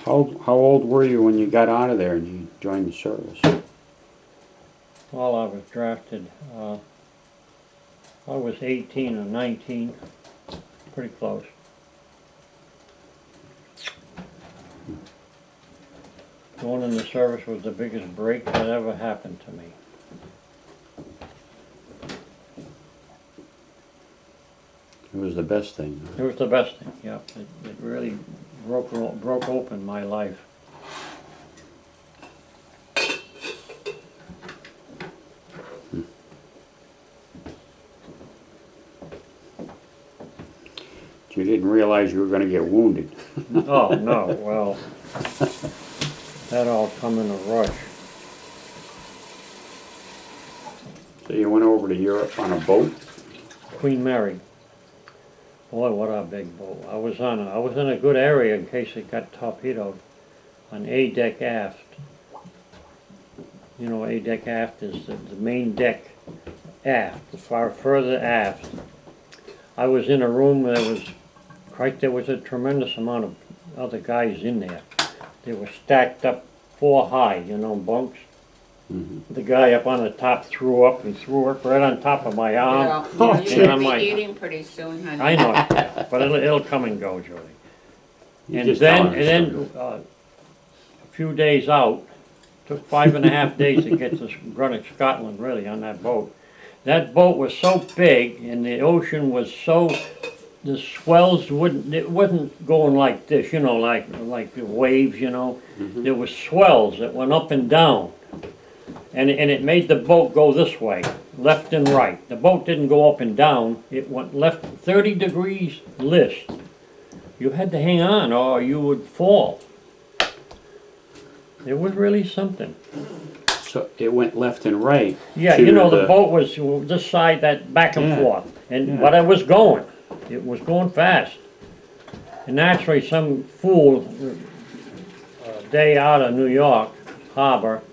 How old were you when you got out of there and you joined the service? Well, I was drafted, I was 18 or 19, pretty close. Going in the service was the biggest break that ever happened to me. It was the best thing. It was the best thing, yeah. It really broke open my life. You didn't realize you were going to get wounded. Oh, no, well, that all come in a rush. So you went over to Europe on a boat? Queen Mary. Boy, what a big boat. I was in a good area in case it got torpedoed on A deck aft. You know, A deck aft is the main deck aft, far further aft. I was in a room where there was a tremendous amount of other guys in there. They were stacked up 4 high, you know, bunks. Mm-hmm. The guy up on the top threw up right on top of my arm. Yeah, you're I'm gonna like, be eating pretty soon, honey. I know, but it'll come and go, Jody. You And just then, telling us a few days out, took 5.5 days to get to Greenwich, Scotland, really, on that boat. That boat was so big, and the ocean was so, the swells it wasn't going like this, you know, like the waves, you know. Mm-hmm. There was swells that went up and down. And it made the boat go this way, left and right. The boat didn't go up and down, it went left 30 degrees list. You had to hang on or you would fall. It was really something. So it went left and right. Yeah, to you know, the boat was this side, that back and Yeah. forth. And Yeah. but it was going fast. And naturally some fool, a day out of New York harbor,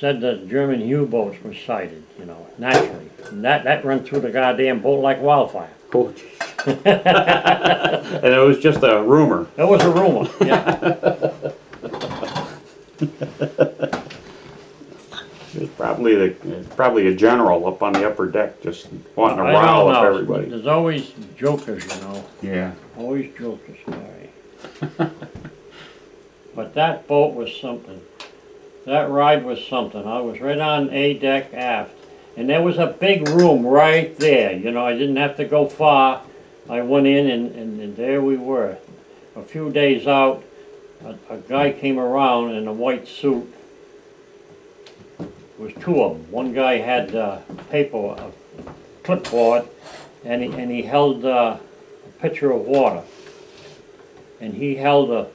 said that German U-boats were sighted, you know, naturally. And that ran through the goddamn boat like wildfire. Oh, geez. And it was just a rumor. That was a rumor, yeah. It was probably a general up on the upper deck just wanting to I rile don't up know. everybody. There's always jokers, you know. Yeah. Always jokers, Mary. But that boat was something. That ride was something. I was right on A deck aft. And there was a big room right there. You know, I didn't have to go far. I went in and there we were. A few days out, a guy came around in a white suit. There was 2 of them. One guy had paper, a clipboard, and he held a pitcher of water. And he held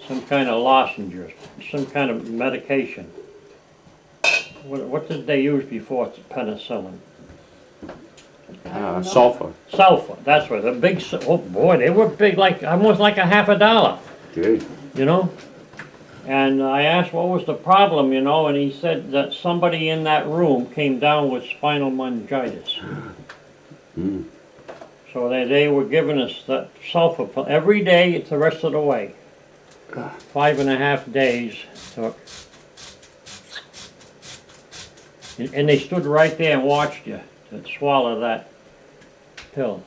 some kind of lozenge, some kind of medication. What did they use before penicillin? Sulfur. Sulfur, that's right. The big, oh boy, they were big, like almost like a $50. Gee. You know? And I asked what was the problem, you know, and he said that somebody in that room came down with spinal meningitis. Mm. So they were giving us that sulfur every day the rest of the way. 5.5 days took. And they stood right there and watched you to swallow that pill.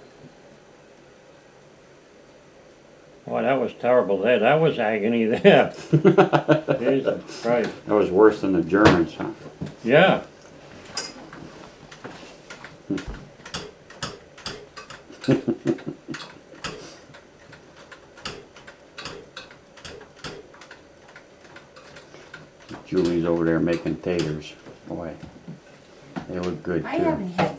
Boy, that was terrible there. That was agony there. Jesus Christ. That was worse than the Germans, huh? Yeah. Julie's over there making taters. Boy, they look good I too. haven't had